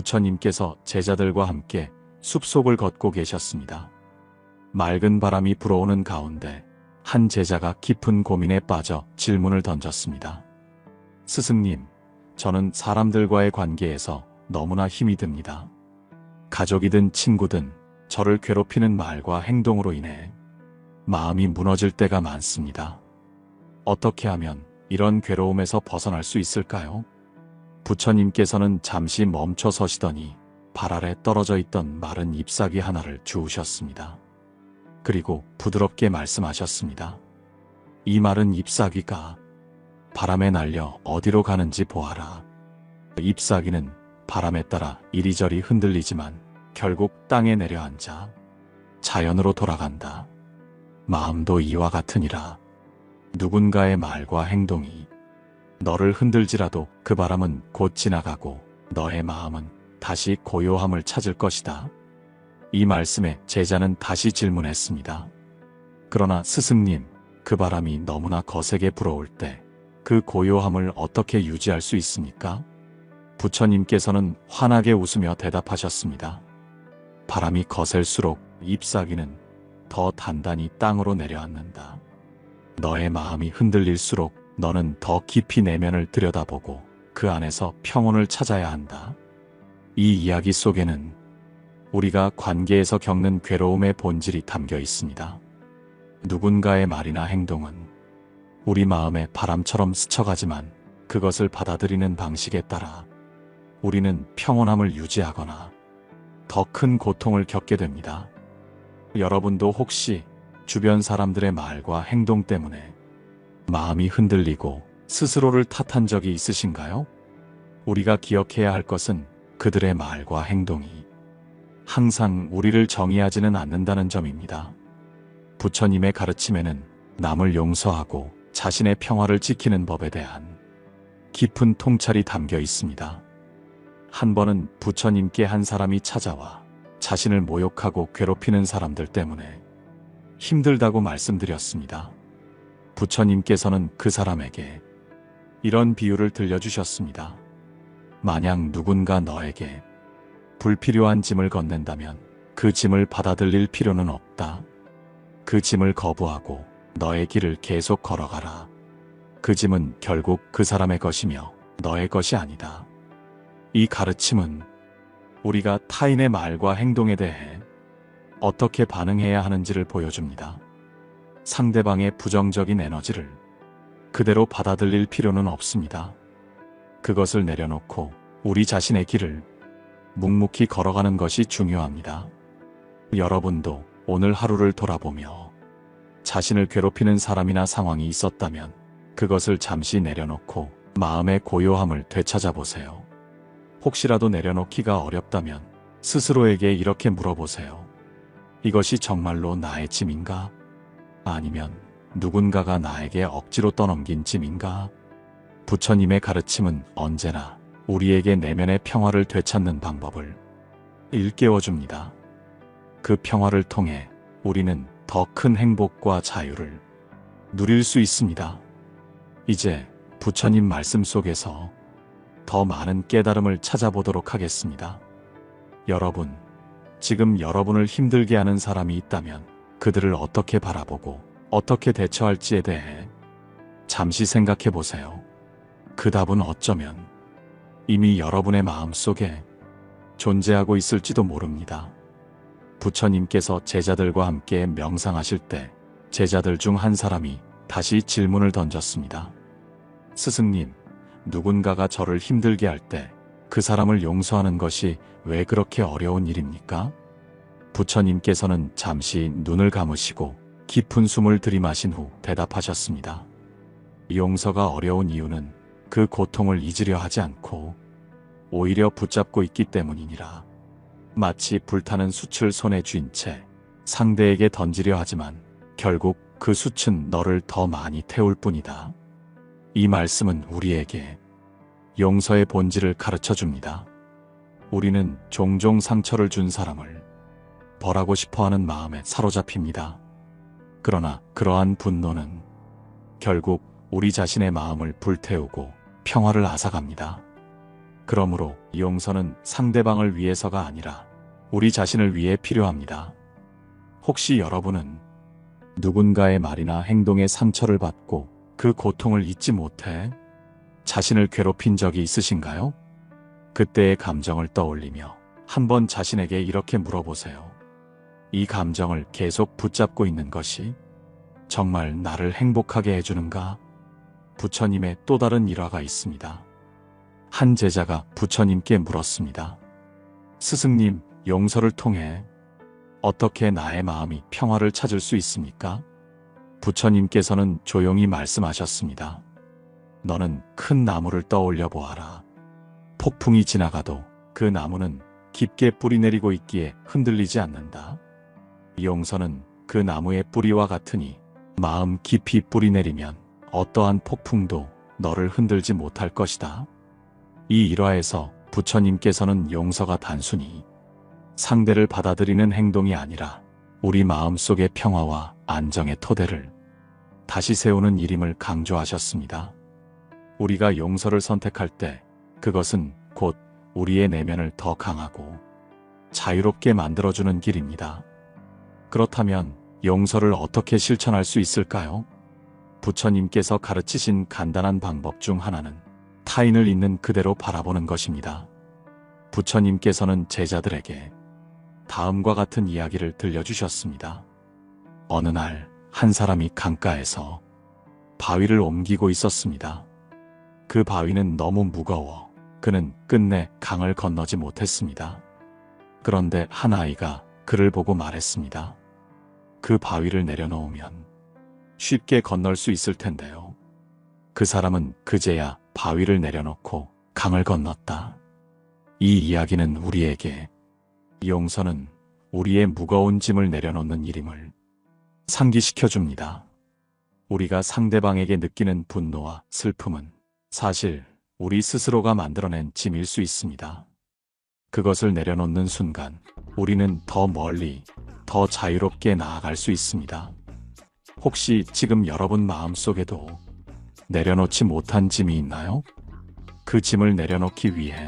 부처님께서 제자들과 함께 숲속을 걷고 계셨습니다. 맑은 바람이 불어오는 가운데 한 제자가 깊은 고민에 빠져 질문을 던졌습니다. 스승님, 저는 사람들과의 관계에서 너무나 힘이 듭니다. 가족이든 친구든 저를 괴롭히는 말과 행동으로 인해 마음이 무너질 때가 많습니다. 어떻게 하면 이런 괴로움에서 벗어날 수 있을까요? 부처님께서는 잠시 멈춰 서시더니 발 아래 떨어져 있던 마른 잎사귀 하나를 주우셨습니다. 그리고 부드럽게 말씀하셨습니다. 이 마른 잎사귀가 바람에 날려 어디로 가는지 보아라. 잎사귀는 바람에 따라 이리저리 흔들리지만 결국 땅에 내려앉아 자연으로 돌아간다. 마음도 이와 같으니라. 누군가의 말과 행동이 너를 흔들지라도 그 바람은 곧 지나가고 너의 마음은 다시 고요함을 찾을 것이다. 이 말씀에 제자는 다시 질문했습니다. 그러나 스승님, 그 바람이 너무나 거세게 불어올 때 그 고요함을 어떻게 유지할 수 있습니까? 부처님께서는 환하게 웃으며 대답하셨습니다. 바람이 거셀수록 잎사귀는 더 단단히 땅으로 내려앉는다. 너의 마음이 흔들릴수록 너는 더 깊이 내면을 들여다보고 그 안에서 평온을 찾아야 한다. 이 이야기 속에는 우리가 관계에서 겪는 괴로움의 본질이 담겨 있습니다. 누군가의 말이나 행동은 우리 마음에 바람처럼 스쳐가지만 그것을 받아들이는 방식에 따라 우리는 평온함을 유지하거나 더 큰 고통을 겪게 됩니다. 여러분도 혹시 주변 사람들의 말과 행동 때문에 마음이 흔들리고 스스로를 탓한 적이 있으신가요? 우리가 기억해야 할 것은 그들의 말과 행동이 항상 우리를 정의하지는 않는다는 점입니다. 부처님의 가르침에는 남을 용서하고 자신의 평화를 지키는 법에 대한 깊은 통찰이 담겨 있습니다. 한 번은 부처님께 한 사람이 찾아와 자신을 모욕하고 괴롭히는 사람들 때문에 힘들다고 말씀드렸습니다. 부처님께서는 그 사람에게 이런 비유를 들려주셨습니다. 만약 누군가 너에게 불필요한 짐을 건넨다면 그 짐을 받아들일 필요는 없다. 그 짐을 거부하고 너의 길을 계속 걸어가라. 그 짐은 결국 그 사람의 것이며 너의 것이 아니다. 이 가르침은 우리가 타인의 말과 행동에 대해 어떻게 반응해야 하는지를 보여줍니다. 상대방의 부정적인 에너지를 그대로 받아들일 필요는 없습니다. 그것을 내려놓고 우리 자신의 길을 묵묵히 걸어가는 것이 중요합니다. 여러분도 오늘 하루를 돌아보며 자신을 괴롭히는 사람이나 상황이 있었다면 그것을 잠시 내려놓고 마음의 고요함을 되찾아보세요. 혹시라도 내려놓기가 어렵다면 스스로에게 이렇게 물어보세요. 이것이 정말로 나의 짐인가? 아니면 누군가가 나에게 억지로 떠넘긴 짐인가? 부처님의 가르침은 언제나 우리에게 내면의 평화를 되찾는 방법을 일깨워줍니다. 그 평화를 통해 우리는 더 큰 행복과 자유를 누릴 수 있습니다. 이제 부처님 말씀 속에서 더 많은 깨달음을 찾아보도록 하겠습니다. 여러분, 지금 여러분을 힘들게 하는 사람이 있다면 그들을 어떻게 바라보고 어떻게 대처할지에 대해 잠시 생각해 보세요. 그 답은 어쩌면 이미 여러분의 마음속에 존재하고 있을지도 모릅니다. 부처님께서 제자들과 함께 명상하실 때 제자들 중 한 사람이 다시 질문을 던졌습니다. 스승님, 누군가가 저를 힘들게 할 때 그 사람을 용서하는 것이 왜 그렇게 어려운 일입니까? 부처님께서는 잠시 눈을 감으시고 깊은 숨을 들이마신 후 대답하셨습니다. 용서가 어려운 이유는 그 고통을 잊으려 하지 않고 오히려 붙잡고 있기 때문이니라. 마치 불타는 숯을 손에 쥔 채 상대에게 던지려 하지만 결국 그 숯은 너를 더 많이 태울 뿐이다. 이 말씀은 우리에게 용서의 본질을 가르쳐 줍니다. 우리는 종종 상처를 준 사람을 벌하고 싶어하는 마음에 사로잡힙니다. 그러나 그러한 분노는 결국 우리 자신의 마음을 불태우고 평화를 앗아갑니다. 그러므로 용서는 상대방을 위해서가 아니라 우리 자신을 위해 필요합니다. 혹시 여러분은 누군가의 말이나 행동에 상처를 받고 그 고통을 잊지 못해 자신을 괴롭힌 적이 있으신가요? 그때의 감정을 떠올리며 한번 자신에게 이렇게 물어보세요. 이 감정을 계속 붙잡고 있는 것이 정말 나를 행복하게 해주는가? 부처님의 또 다른 일화가 있습니다. 한 제자가 부처님께 물었습니다. 스승님, 용서를 통해 어떻게 나의 마음이 평화를 찾을 수 있습니까? 부처님께서는 조용히 말씀하셨습니다. 너는 큰 나무를 떠올려 보아라. 폭풍이 지나가도 그 나무는 깊게 뿌리 내리고 있기에 흔들리지 않는다. 용서는 그 나무의 뿌리와 같으니 마음 깊이 뿌리 내리면 어떠한 폭풍도 너를 흔들지 못할 것이다. 이 일화에서 부처님께서는 용서가 단순히 상대를 받아들이는 행동이 아니라 우리 마음속의 평화와 안정의 토대를 다시 세우는 일임을 강조하셨습니다. 우리가 용서를 선택할 때 그것은 곧 우리의 내면을 더 강하고 자유롭게 만들어주는 길입니다. 그렇다면 용서를 어떻게 실천할 수 있을까요? 부처님께서 가르치신 간단한 방법 중 하나는 타인을 있는 그대로 바라보는 것입니다. 부처님께서는 제자들에게 다음과 같은 이야기를 들려주셨습니다. 어느 날 한 사람이 강가에서 바위를 옮기고 있었습니다. 그 바위는 너무 무거워 그는 끝내 강을 건너지 못했습니다. 그런데 한 아이가 그를 보고 말했습니다. 그 바위를 내려놓으면 쉽게 건널 수 있을 텐데요. 그 사람은 그제야 바위를 내려놓고 강을 건넜다. 이 이야기는 우리에게 용서는 우리의 무거운 짐을 내려놓는 일임을 상기시켜 줍니다. 우리가 상대방에게 느끼는 분노와 슬픔은 사실 우리 스스로가 만들어낸 짐일 수 있습니다. 그것을 내려놓는 순간 우리는 더 멀리, 더 자유롭게 나아갈 수 있습니다. 혹시 지금 여러분 마음속에도 내려놓지 못한 짐이 있나요? 그 짐을 내려놓기 위해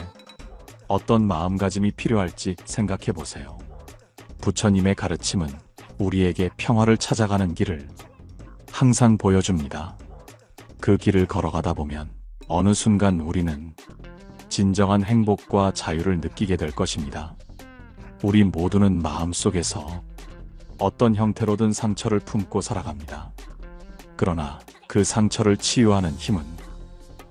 어떤 마음가짐이 필요할지 생각해 보세요. 부처님의 가르침은 우리에게 평화를 찾아가는 길을 항상 보여줍니다. 그 길을 걸어가다 보면 어느 순간 우리는 진정한 행복과 자유를 느끼게 될 것입니다. 우리 모두는 마음속에서 어떤 형태로든 상처를 품고 살아갑니다. 그러나 그 상처를 치유하는 힘은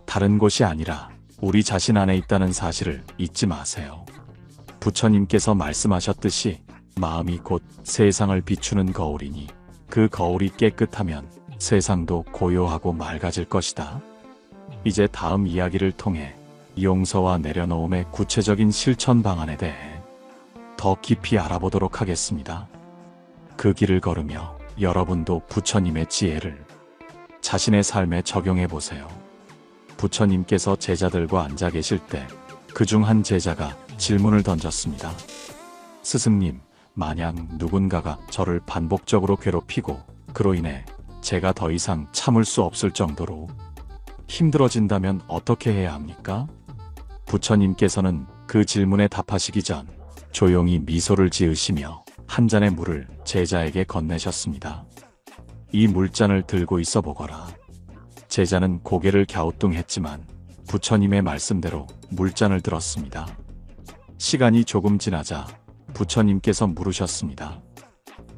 다른 곳이 아니라 우리 자신 안에 있다는 사실을 잊지 마세요. 부처님께서 말씀하셨듯이 마음이 곧 세상을 비추는 거울이니 그 거울이 깨끗하면 세상도 고요하고 맑아질 것이다. 이제 다음 이야기를 통해 용서와 내려놓음의 구체적인 실천 방안에 대해 더 깊이 알아보도록 하겠습니다. 그 길을 걸으며 여러분도 부처님의 지혜를 자신의 삶에 적용해 보세요. 부처님께서 제자들과 앉아 계실 때 그중 한 제자가 질문을 던졌습니다. 스승님, 만약 누군가가 저를 반복적으로 괴롭히고 그로 인해 제가 더 이상 참을 수 없을 정도로 힘들어진다면 어떻게 해야 합니까? 부처님께서는 그 질문에 답하시기 전 조용히 미소를 지으시며 한 잔의 물을 제자에게 건네셨습니다. 이 물잔을 들고 있어 보거라. 제자는 고개를 갸우뚱했지만 부처님의 말씀대로 물잔을 들었습니다. 시간이 조금 지나자 부처님께서 물으셨습니다.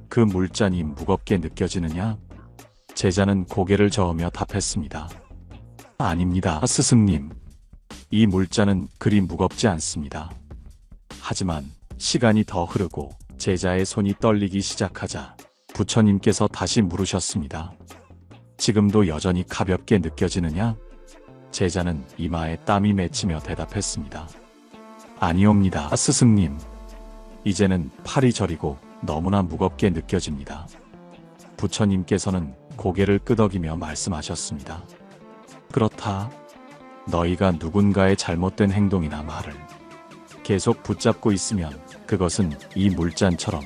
그 물잔이 무겁게 느껴지느냐? 제자는 고개를 저으며 답했습니다. 아닙니다, 스승님. 이 물잔은 그리 무겁지 않습니다. 하지만 시간이 더 흐르고 제자의 손이 떨리기 시작하자 부처님께서 다시 물으셨습니다. 지금도 여전히 가볍게 느껴지느냐? 제자는 이마에 땀이 맺히며 대답했습니다. 아니옵니다, 스승님. 이제는 팔이 저리고 너무나 무겁게 느껴집니다. 부처님께서는 고개를 끄덕이며 말씀하셨습니다. 그렇다. 너희가 누군가의 잘못된 행동이나 말을 계속 붙잡고 있으면 그것은 이 물잔처럼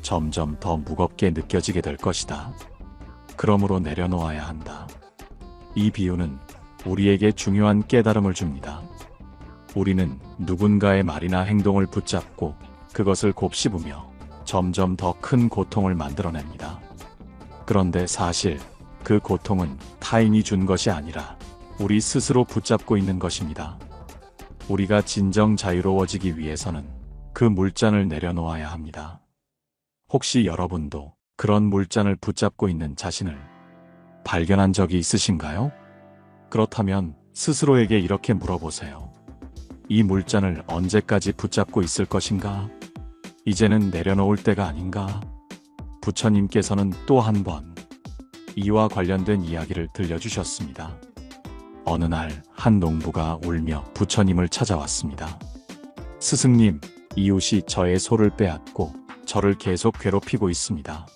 점점 더 무겁게 느껴지게 될 것이다. 그러므로 내려놓아야 한다. 이 비유는 우리에게 중요한 깨달음을 줍니다. 우리는 누군가의 말이나 행동을 붙잡고 그것을 곱씹으며 점점 더 큰 고통을 만들어냅니다. 그런데 사실 그 고통은 타인이 준 것이 아니라 우리 스스로 붙잡고 있는 것입니다. 우리가 진정 자유로워지기 위해서는 그 물잔을 내려놓아야 합니다. 혹시 여러분도 그런 물잔을 붙잡고 있는 자신을 발견한 적이 있으신가요? 그렇다면 스스로에게 이렇게 물어보세요. 이 물잔을 언제까지 붙잡고 있을 것인가? 이제는 내려놓을 때가 아닌가? 부처님께서는 또 한 번 이와 관련된 이야기를 들려주셨습니다. 어느 날 한 농부가 울며 부처님을 찾아왔습니다. 스승님, 이웃이 저의 소를 빼앗고 저를 계속 괴롭히고 있습니다.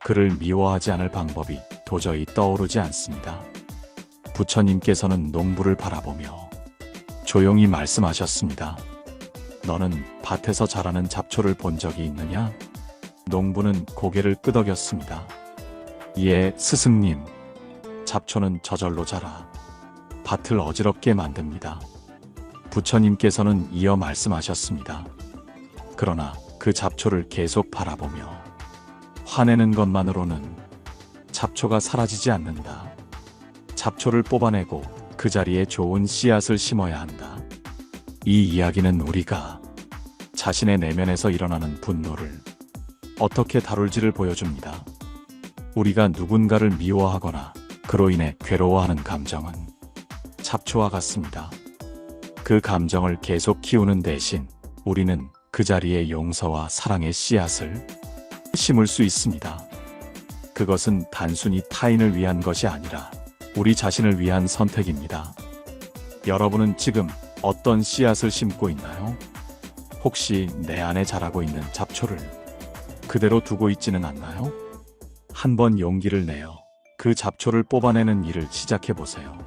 그를 미워하지 않을 방법이 도저히 떠오르지 않습니다. 부처님께서는 농부를 바라보며 조용히 말씀하셨습니다. 너는 밭에서 자라는 잡초를 본 적이 있느냐? 농부는 고개를 끄덕였습니다. 예, 스승님. 잡초는 저절로 자라 밭을 어지럽게 만듭니다. 부처님께서는 이어 말씀하셨습니다. 그러나 그 잡초를 계속 바라보며 화내는 것만으로는 잡초가 사라지지 않는다. 잡초를 뽑아내고 그 자리에 좋은 씨앗을 심어야 한다. 이 이야기는 우리가 자신의 내면에서 일어나는 분노를 어떻게 다룰지를 보여줍니다. 우리가 누군가를 미워하거나 그로 인해 괴로워하는 감정은 잡초와 같습니다. 그 감정을 계속 키우는 대신 우리는 그 자리에 용서와 사랑의 씨앗을 심을 수 있습니다. 그것은 단순히 타인을 위한 것이 아니라 우리 자신을 위한 선택입니다. 여러분은 지금 어떤 씨앗을 심고 있나요? 혹시 내 안에 자라고 있는 잡초를 그대로 두고 있지는 않나요? 한번 용기를 내어 그 잡초를 뽑아내는 일을 시작해 보세요.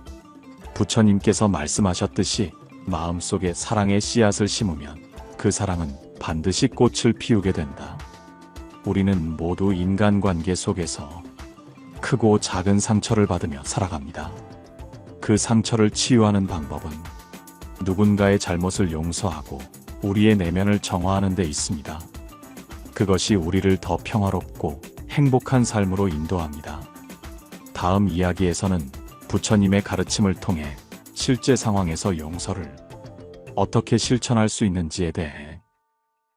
부처님께서 말씀하셨듯이 마음속에 사랑의 씨앗을 심으면 그 사랑은 반드시 꽃을 피우게 된다. 우리는 모두 인간관계 속에서 크고 작은 상처를 받으며 살아갑니다. 그 상처를 치유하는 방법은 누군가의 잘못을 용서하고 우리의 내면을 정화하는 데 있습니다. 그것이 우리를 더 평화롭고 행복한 삶으로 인도합니다. 다음 이야기에서는 부처님의 가르침을 통해 실제 상황에서 용서를 어떻게 실천할 수 있는지에 대해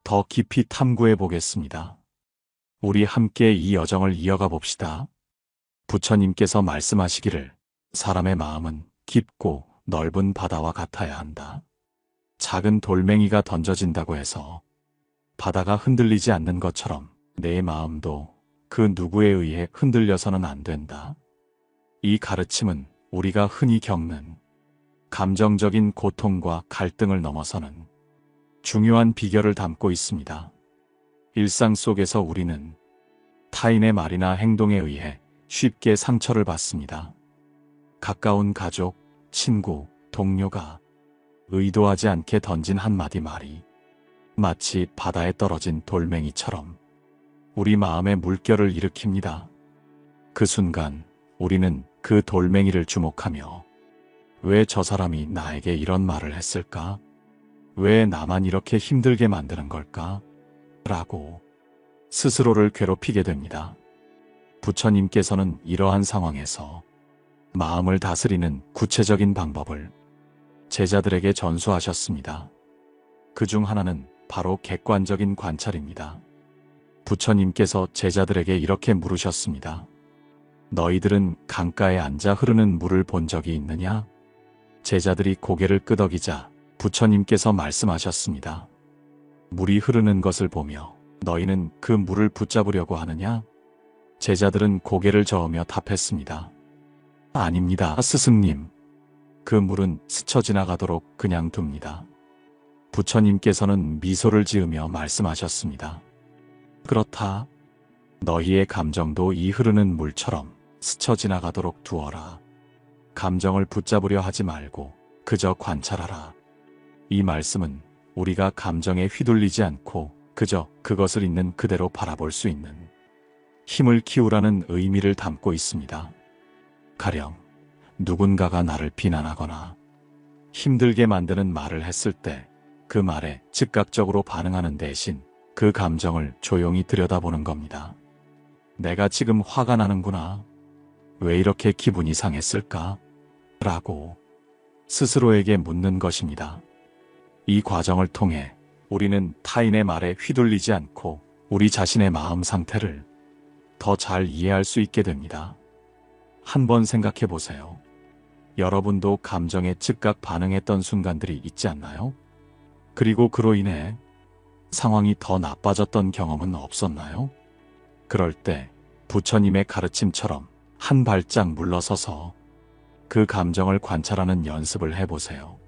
더 깊이 탐구해 보겠습니다. 우리 함께 이 여정을 이어가 봅시다. 부처님께서 말씀하시기를 사람의 마음은 깊고 넓은 바다와 같아야 한다. 작은 돌멩이가 던져진다고 해서 바다가 흔들리지 않는 것처럼 내 마음도 그 누구에 의해 흔들려서는 안 된다. 이 가르침은 우리가 흔히 겪는 감정적인 고통과 갈등을 넘어서는 중요한 비결을 담고 있습니다. 일상 속에서 우리는 타인의 말이나 행동에 의해 쉽게 상처를 받습니다. 가까운 가족, 친구, 동료가 의도하지 않게 던진 한마디 말이 마치 바다에 떨어진 돌멩이처럼 우리 마음에 물결을 일으킵니다. 그 순간 우리는 그 돌멩이를 주목하며 왜 저 사람이 나에게 이런 말을 했을까? 왜 나만 이렇게 힘들게 만드는 걸까? 라고 스스로를 괴롭히게 됩니다. 부처님께서는 이러한 상황에서 마음을 다스리는 구체적인 방법을 제자들에게 전수하셨습니다. 그 중 하나는 바로 객관적인 관찰입니다. 부처님께서 제자들에게 이렇게 물으셨습니다. 너희들은 강가에 앉아 흐르는 물을 본 적이 있느냐? 제자들이 고개를 끄덕이자 부처님께서 말씀하셨습니다. 물이 흐르는 것을 보며 너희는 그 물을 붙잡으려고 하느냐? 제자들은 고개를 저으며 답했습니다. 아닙니다, 스승님. 그 물은 스쳐 지나가도록 그냥 둡니다. 부처님께서는 미소를 지으며 말씀하셨습니다. 그렇다. 너희의 감정도 이 흐르는 물처럼 스쳐 지나가도록 두어라. 감정을 붙잡으려 하지 말고 그저 관찰하라. 이 말씀은 우리가 감정에 휘둘리지 않고 그저 그것을 있는 그대로 바라볼 수 있는 힘을 키우라는 의미를 담고 있습니다. 가령 누군가가 나를 비난하거나 힘들게 만드는 말을 했을 때 그 말에 즉각적으로 반응하는 대신 그 감정을 조용히 들여다보는 겁니다. 내가 지금 화가 나는구나. 왜 이렇게 기분이 상했을까? 라고 스스로에게 묻는 것입니다. 이 과정을 통해 우리는 타인의 말에 휘둘리지 않고 우리 자신의 마음 상태를 더 잘 이해할 수 있게 됩니다. 한번 생각해 보세요. 여러분도 감정에 즉각 반응했던 순간들이 있지 않나요? 그리고 그로 인해 상황이 더 나빠졌던 경험은 없었나요? 그럴 때 부처님의 가르침처럼 한 발짝 물러서서 그 감정을 관찰하는 연습을 해보세요.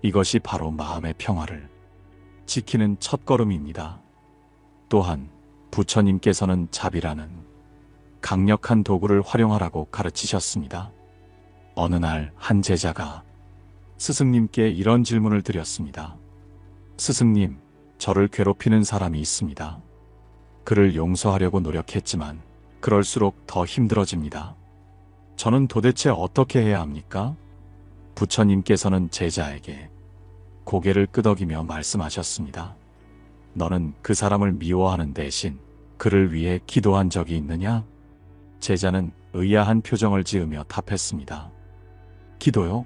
이것이 바로 마음의 평화를 지키는 첫걸음입니다. 또한 부처님께서는 자비라는 강력한 도구를 활용하라고 가르치셨습니다. 어느 날 한 제자가 스승님께 이런 질문을 드렸습니다. 스승님, 저를 괴롭히는 사람이 있습니다. 그를 용서하려고 노력했지만 그럴수록 더 힘들어집니다. 저는 도대체 어떻게 해야 합니까? 부처님께서는 제자에게 고개를 끄덕이며 말씀하셨습니다. 너는 그 사람을 미워하는 대신 그를 위해 기도한 적이 있느냐? 제자는 의아한 표정을 지으며 답했습니다. 기도요?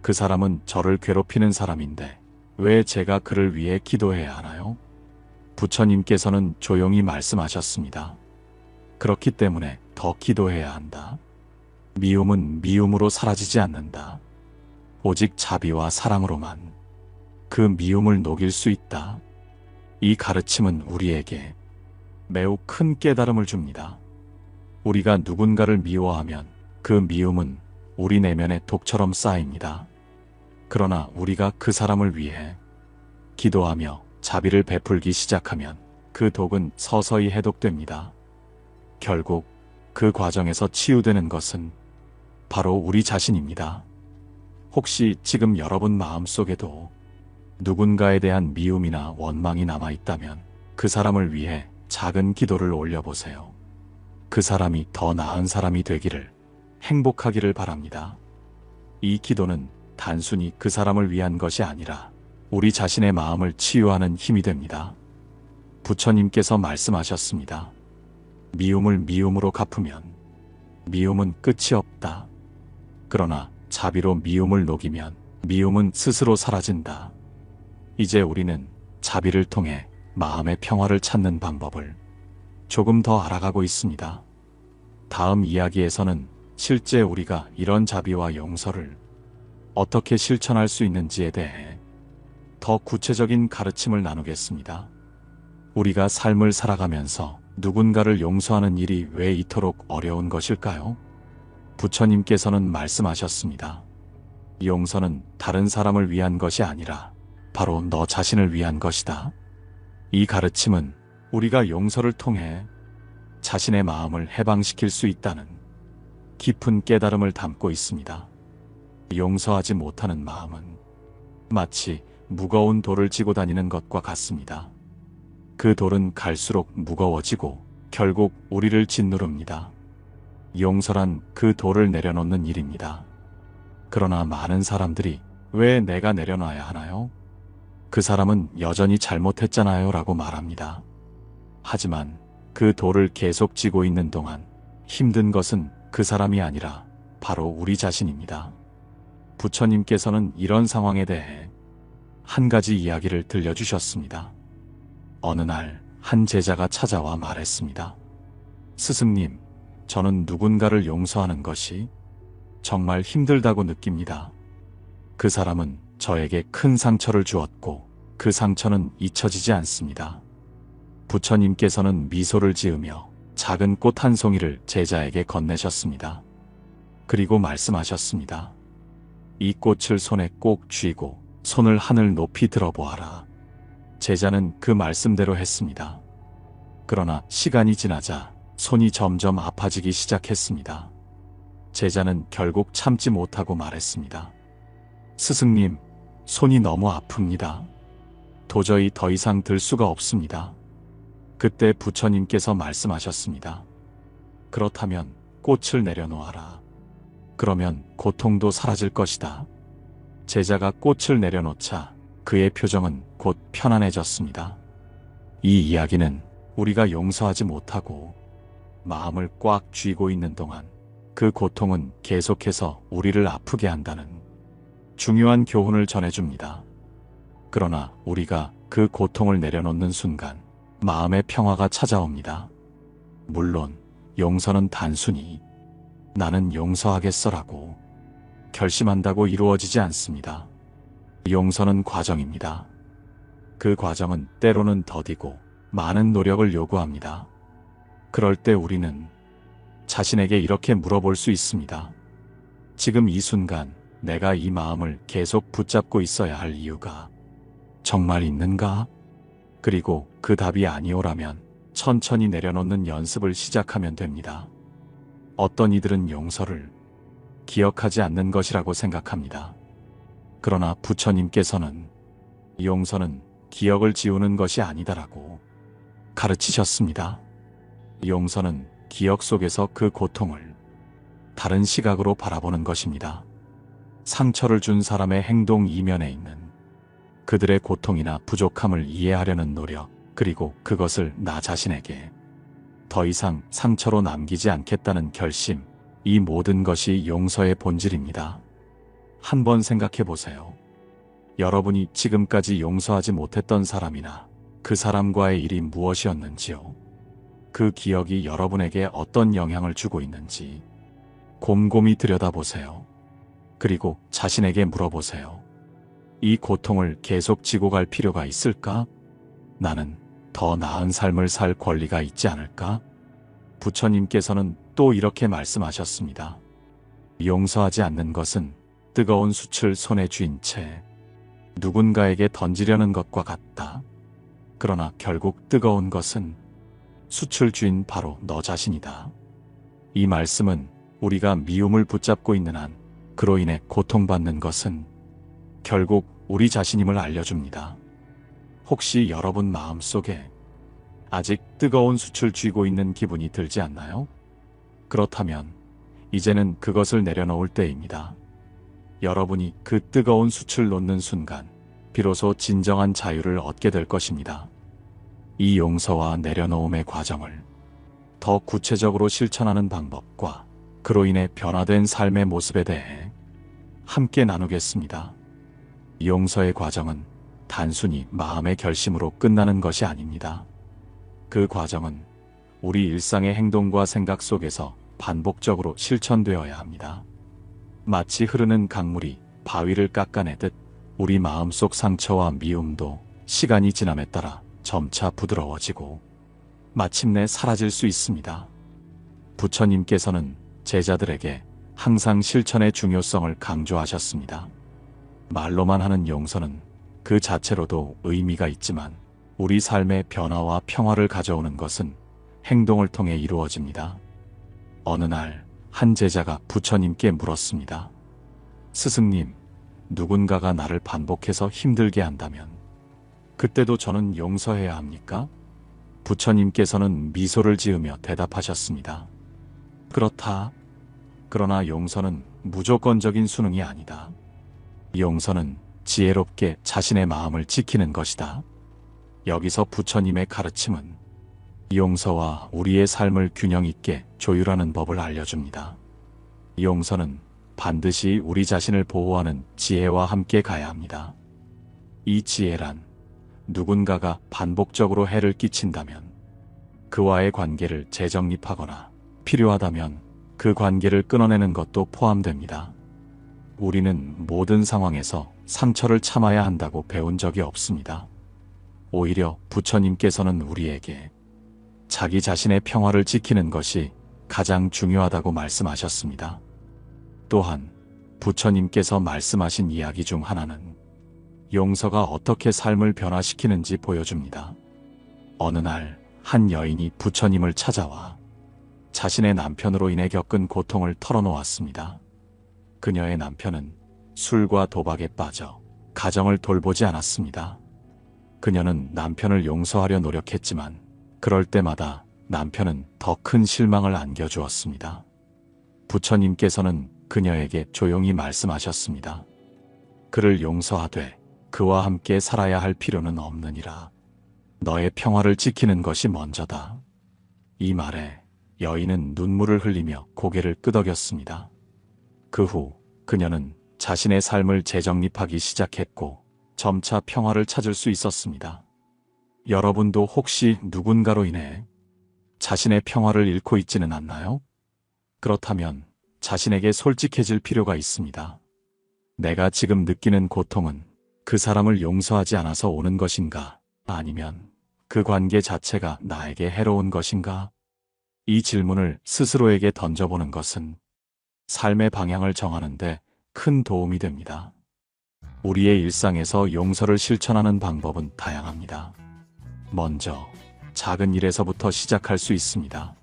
그 사람은 저를 괴롭히는 사람인데 왜 제가 그를 위해 기도해야 하나요? 부처님께서는 조용히 말씀하셨습니다. 그렇기 때문에 더 기도해야 한다. 미움은 미움으로 사라지지 않는다. 오직 자비와 사랑으로만 그 미움을 녹일 수 있다. 이 가르침은 우리에게 매우 큰 깨달음을 줍니다. 우리가 누군가를 미워하면 그 미움은 우리 내면의 독처럼 쌓입니다. 그러나 우리가 그 사람을 위해 기도하며 자비를 베풀기 시작하면 그 독은 서서히 해독됩니다. 결국 그 과정에서 치유되는 것은 바로 우리 자신입니다. 혹시 지금 여러분 마음속에도 누군가에 대한 미움이나 원망이 남아있다면 그 사람을 위해 작은 기도를 올려보세요. 그 사람이 더 나은 사람이 되기를, 행복하기를 바랍니다. 이 기도는 단순히 그 사람을 위한 것이 아니라 우리 자신의 마음을 치유하는 힘이 됩니다. 부처님께서 말씀하셨습니다. 미움을 미움으로 갚으면 미움은 끝이 없다. 그러나 자비로 미움을 녹이면 미움은 스스로 사라진다. 이제 우리는 자비를 통해 마음의 평화를 찾는 방법을 조금 더 알아가고 있습니다. 다음 이야기에서는 실제 우리가 이런 자비와 용서를 어떻게 실천할 수 있는지에 대해 더 구체적인 가르침을 나누겠습니다. 우리가 삶을 살아가면서 누군가를 용서하는 일이 왜 이토록 어려운 것일까요? 부처님께서는 말씀하셨습니다. 용서는 다른 사람을 위한 것이 아니라 바로 너 자신을 위한 것이다. 이 가르침은 우리가 용서를 통해 자신의 마음을 해방시킬 수 있다는 깊은 깨달음을 담고 있습니다. 용서하지 못하는 마음은 마치 무거운 돌을 지고 다니는 것과 같습니다. 그 돌은 갈수록 무거워지고 결국 우리를 짓누릅니다. 용서란 그 돌을 내려놓는 일입니다. 그러나 많은 사람들이 왜 내가 내려놔야 하나요? 그 사람은 여전히 잘못했잖아요 라고 말합니다. 하지만 그 돌을 계속 지고 있는 동안 힘든 것은 그 사람이 아니라 바로 우리 자신입니다. 부처님께서는 이런 상황에 대해 한 가지 이야기를 들려주셨습니다. 어느 날 한 제자가 찾아와 말했습니다. 스승님, 저는 누군가를 용서하는 것이 정말 힘들다고 느낍니다. 그 사람은 저에게 큰 상처를 주었고 그 상처는 잊혀지지 않습니다. 부처님께서는 미소를 지으며 작은 꽃 한 송이를 제자에게 건네셨습니다. 그리고 말씀하셨습니다. 이 꽃을 손에 꼭 쥐고 손을 하늘 높이 들어보아라. 제자는 그 말씀대로 했습니다. 그러나 시간이 지나자 손이 점점 아파지기 시작했습니다. 제자는 결국 참지 못하고 말했습니다. 스승님, 손이 너무 아픕니다. 도저히 더 이상 들 수가 없습니다. 그때 부처님께서 말씀하셨습니다. 그렇다면 꽃을 내려놓아라. 그러면 고통도 사라질 것이다. 제자가 꽃을 내려놓자 그의 표정은 곧 편안해졌습니다. 이 이야기는 우리가 용서하지 못하고 마음을 꽉 쥐고 있는 동안 그 고통은 계속해서 우리를 아프게 한다는 중요한 교훈을 전해줍니다. 그러나 우리가 그 고통을 내려놓는 순간 마음의 평화가 찾아옵니다. 물론 용서는 단순히 나는 용서하겠어라고 결심한다고 이루어지지 않습니다. 용서는 과정입니다. 그 과정은 때로는 더디고 많은 노력을 요구합니다. 그럴 때 우리는 자신에게 이렇게 물어볼 수 있습니다. 지금 이 순간 내가 이 마음을 계속 붙잡고 있어야 할 이유가 정말 있는가? 그리고 그 답이 아니오라면 천천히 내려놓는 연습을 시작하면 됩니다. 어떤 이들은 용서를 기억하지 않는 것이라고 생각합니다. 그러나 부처님께서는 용서는 기억을 지우는 것이 아니다라고 가르치셨습니다. 용서는 기억 속에서 그 고통을 다른 시각으로 바라보는 것입니다. 상처를 준 사람의 행동 이면에 있는 그들의 고통이나 부족함을 이해하려는 노력, 그리고 그것을 나 자신에게 더 이상 상처로 남기지 않겠다는 결심, 이 모든 것이 용서의 본질입니다. 한번 생각해 보세요. 여러분이 지금까지 용서하지 못했던 사람이나 그 사람과의 일이 무엇이었는지요? 그 기억이 여러분에게 어떤 영향을 주고 있는지 곰곰이 들여다보세요. 그리고 자신에게 물어보세요. 이 고통을 계속 지고 갈 필요가 있을까? 나는 더 나은 삶을 살 권리가 있지 않을까? 부처님께서는 또 이렇게 말씀하셨습니다. 용서하지 않는 것은 뜨거운 숯을 손에 쥔 채 누군가에게 던지려는 것과 같다. 그러나 결국 뜨거운 것은 숯을 쥔 바로 너 자신이다. 이 말씀은 우리가 미움을 붙잡고 있는 한 그로 인해 고통받는 것은 결국 우리 자신임을 알려줍니다. 혹시 여러분 마음속에 아직 뜨거운 숯을 쥐고 있는 기분이 들지 않나요? 그렇다면 이제는 그것을 내려놓을 때입니다. 여러분이 그 뜨거운 숯을 놓는 순간 비로소 진정한 자유를 얻게 될 것입니다. 이 용서와 내려놓음의 과정을 더 구체적으로 실천하는 방법과 그로 인해 변화된 삶의 모습에 대해 함께 나누겠습니다. 용서의 과정은 단순히 마음의 결심으로 끝나는 것이 아닙니다. 그 과정은 우리 일상의 행동과 생각 속에서 반복적으로 실천되어야 합니다. 마치 흐르는 강물이 바위를 깎아내듯 우리 마음속 상처와 미움도 시간이 지남에 따라 점차 부드러워지고 마침내 사라질 수 있습니다. 부처님께서는 제자들에게 항상 실천의 중요성을 강조하셨습니다. 말로만 하는 용서는 그 자체로도 의미가 있지만 우리 삶의 변화와 평화를 가져오는 것은 행동을 통해 이루어집니다. 어느 날 한 제자가 부처님께 물었습니다. 스승님, 누군가가 나를 반복해서 힘들게 한다면 그때도 저는 용서해야 합니까? 부처님께서는 미소를 지으며 대답하셨습니다. 그렇다. 그러나 용서는 무조건적인 수능이 아니다. 용서는 지혜롭게 자신의 마음을 지키는 것이다. 여기서 부처님의 가르침은 용서와 우리의 삶을 균형 있게 조율하는 법을 알려줍니다. 용서는 반드시 우리 자신을 보호하는 지혜와 함께 가야 합니다. 이 지혜란 누군가가 반복적으로 해를 끼친다면 그와의 관계를 재정립하거나 필요하다면 그 관계를 끊어내는 것도 포함됩니다. 우리는 모든 상황에서 상처를 참아야 한다고 배운 적이 없습니다. 오히려 부처님께서는 우리에게 자기 자신의 평화를 지키는 것이 가장 중요하다고 말씀하셨습니다. 또한 부처님께서 말씀하신 이야기 중 하나는 용서가 어떻게 삶을 변화시키는지 보여줍니다. 어느 날 한 여인이 부처님을 찾아와 자신의 남편으로 인해 겪은 고통을 털어놓았습니다. 그녀의 남편은 술과 도박에 빠져 가정을 돌보지 않았습니다. 그녀는 남편을 용서하려 노력했지만 그럴 때마다 남편은 더 큰 실망을 안겨주었습니다. 부처님께서는 그녀에게 조용히 말씀하셨습니다. 그를 용서하되 그와 함께 살아야 할 필요는 없느니라. 너의 평화를 지키는 것이 먼저다. 이 말에 여인은 눈물을 흘리며 고개를 끄덕였습니다. 그 후 그녀는 자신의 삶을 재정립하기 시작했고 점차 평화를 찾을 수 있었습니다. 여러분도 혹시 누군가로 인해 자신의 평화를 잃고 있지는 않나요? 그렇다면 자신에게 솔직해질 필요가 있습니다. 내가 지금 느끼는 고통은 그 사람을 용서하지 않아서 오는 것인가? 아니면 그 관계 자체가 나에게 해로운 것인가? 이 질문을 스스로에게 던져보는 것은 삶의 방향을 정하는데 큰 도움이 됩니다. 우리의 일상에서 용서를 실천하는 방법은 다양합니다. 먼저 작은 일에서부터 시작할 수 있습니다.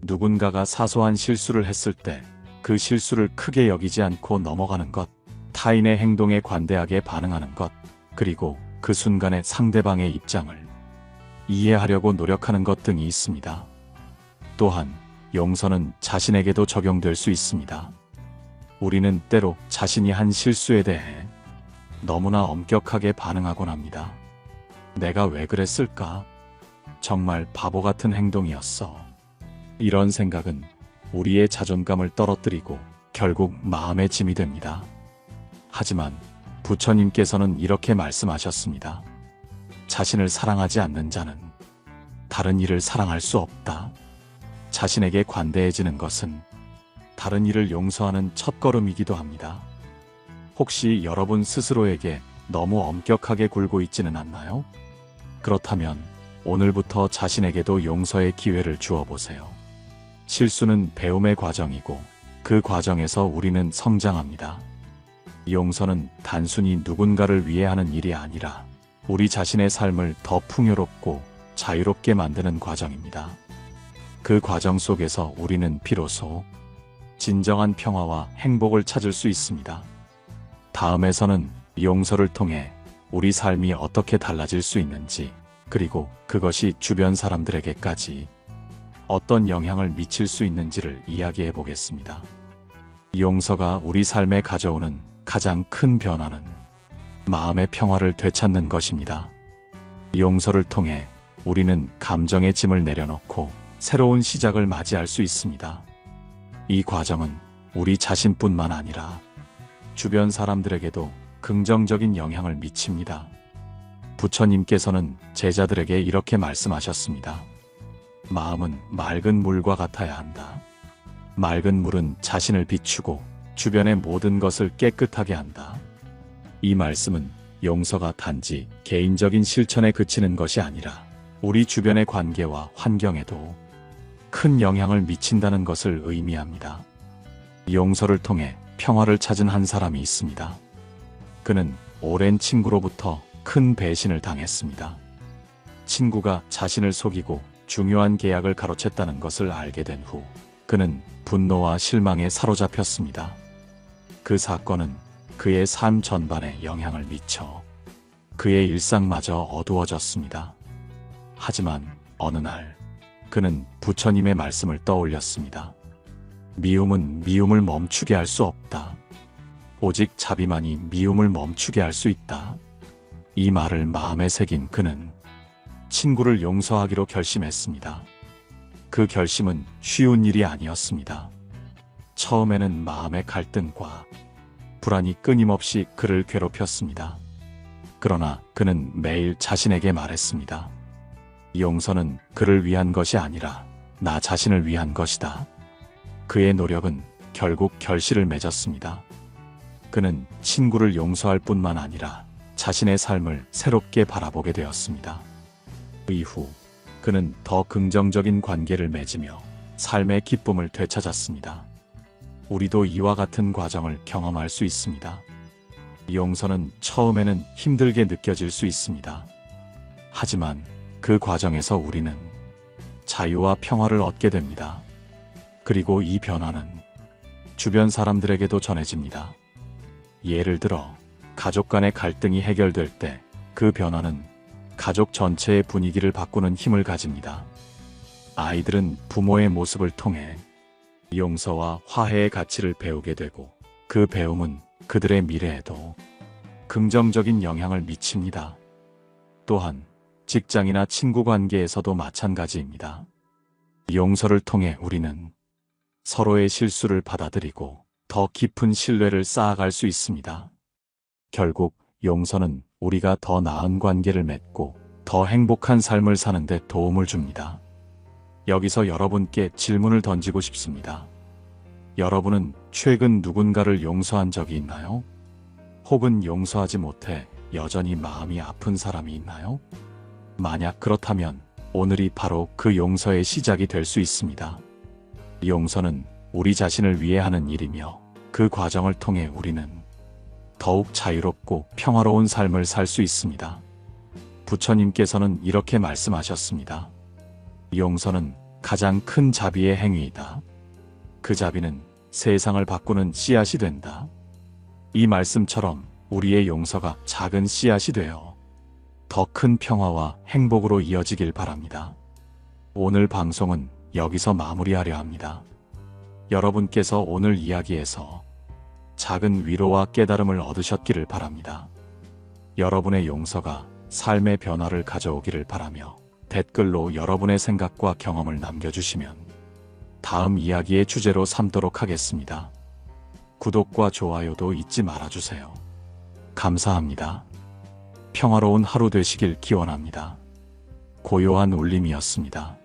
누군가가 사소한 실수를 했을 때 그 실수를 크게 여기지 않고 넘어가는 것, 타인의 행동에 관대하게 반응하는 것, 그리고 그 순간의 상대방의 입장을 이해하려고 노력하는 것 등이 있습니다. 또한 용서는 자신에게도 적용될 수 있습니다. 우리는 때로 자신이 한 실수에 대해 너무나 엄격하게 반응하곤 합니다. 내가 왜 그랬을까? 정말 바보 같은 행동이었어. 이런 생각은 우리의 자존감을 떨어뜨리고 결국 마음의 짐이 됩니다. 하지만 부처님께서는 이렇게 말씀하셨습니다. 자신을 사랑하지 않는 자는 다른 이를 사랑할 수 없다. 자신에게 관대해지는 것은 다른 이를 용서하는 첫걸음이기도 합니다. 혹시 여러분 스스로에게 너무 엄격하게 굴고 있지는 않나요? 그렇다면 오늘부터 자신에게도 용서의 기회를 주어보세요. 실수는 배움의 과정이고 그 과정에서 우리는 성장합니다. 용서는 단순히 누군가를 위해 하는 일이 아니라 우리 자신의 삶을 더 풍요롭고 자유롭게 만드는 과정입니다. 그 과정 속에서 우리는 비로소 진정한 평화와 행복을 찾을 수 있습니다. 다음에서는 용서를 통해 우리 삶이 어떻게 달라질 수 있는지, 그리고 그것이 주변 사람들에게까지 어떤 영향을 미칠 수 있는지를 이야기해 보겠습니다. 용서가 우리 삶에 가져오는 가장 큰 변화는 마음의 평화를 되찾는 것입니다. 용서를 통해 우리는 감정의 짐을 내려놓고 새로운 시작을 맞이할 수 있습니다. 이 과정은 우리 자신뿐만 아니라 주변 사람들에게도 긍정적인 영향을 미칩니다. 부처님께서는 제자들에게 이렇게 말씀하셨습니다. 마음은 맑은 물과 같아야 한다. 맑은 물은 자신을 비추고 주변의 모든 것을 깨끗하게 한다. 이 말씀은 용서가 단지 개인적인 실천에 그치는 것이 아니라 우리 주변의 관계와 환경에도 큰 영향을 미친다는 것을 의미합니다. 용서를 통해 평화를 찾은 한 사람이 있습니다. 그는 오랜 친구로부터 큰 배신을 당했습니다. 친구가 자신을 속이고 중요한 계약을 가로챘다는 것을 알게 된 후 그는 분노와 실망에 사로잡혔습니다. 그 사건은 그의 삶 전반에 영향을 미쳐 그의 일상마저 어두워졌습니다. 하지만 어느 날 그는 부처님의 말씀을 떠올렸습니다. 미움은 미움을 멈추게 할 수 없다. 오직 자비만이 미움을 멈추게 할 수 있다. 이 말을 마음에 새긴 그는 친구를 용서하기로 결심했습니다. 그 결심은 쉬운 일이 아니었습니다. 처음에는 마음의 갈등과 불안이 끊임없이 그를 괴롭혔습니다. 그러나 그는 매일 자신에게 말했습니다. 용서는 그를 위한 것이 아니라 나 자신을 위한 것이다. 그의 노력은 결국 결실을 맺었습니다. 그는 친구를 용서할 뿐만 아니라 자신의 삶을 새롭게 바라보게 되었습니다. 이후 그는 더 긍정적인 관계를 맺으며 삶의 기쁨을 되찾았습니다. 우리도 이와 같은 과정을 경험할 수 있습니다. 용서는 처음에는 힘들게 느껴질 수 있습니다. 하지만 그 과정에서 우리는 자유와 평화를 얻게 됩니다. 그리고 이 변화는 주변 사람들에게도 전해집니다. 예를 들어 가족 간의 갈등이 해결될 때 그 변화는 가족 전체의 분위기를 바꾸는 힘을 가집니다. 아이들은 부모의 모습을 통해 용서와 화해의 가치를 배우게 되고 그 배움은 그들의 미래에도 긍정적인 영향을 미칩니다. 또한 직장이나 친구 관계에서도 마찬가지입니다. 용서를 통해 우리는 서로의 실수를 받아들이고 더 깊은 신뢰를 쌓아갈 수 있습니다. 결국 용서는 우리가 더 나은 관계를 맺고 더 행복한 삶을 사는 데 도움을 줍니다. 여기서 여러분께 질문을 던지고 싶습니다. 여러분은 최근 누군가를 용서한 적이 있나요? 혹은 용서하지 못해 여전히 마음이 아픈 사람이 있나요? 만약 그렇다면 오늘이 바로 그 용서의 시작이 될 수 있습니다. 용서는 우리 자신을 위해 하는 일이며 그 과정을 통해 우리는 더욱 자유롭고 평화로운 삶을 살 수 있습니다. 부처님께서는 이렇게 말씀하셨습니다. 용서는 가장 큰 자비의 행위이다. 그 자비는 세상을 바꾸는 씨앗이 된다. 이 말씀처럼 우리의 용서가 작은 씨앗이 되어 더 큰 평화와 행복으로 이어지길 바랍니다. 오늘 방송은 여기서 마무리하려 합니다. 여러분께서 오늘 이야기에서 작은 위로와 깨달음을 얻으셨기를 바랍니다. 여러분의 용서가 삶의 변화를 가져오기를 바라며 댓글로 여러분의 생각과 경험을 남겨주시면 다음 이야기의 주제로 삼도록 하겠습니다. 구독과 좋아요도 잊지 말아주세요. 감사합니다. 평화로운 하루 되시길 기원합니다. 고요한 울림이었습니다.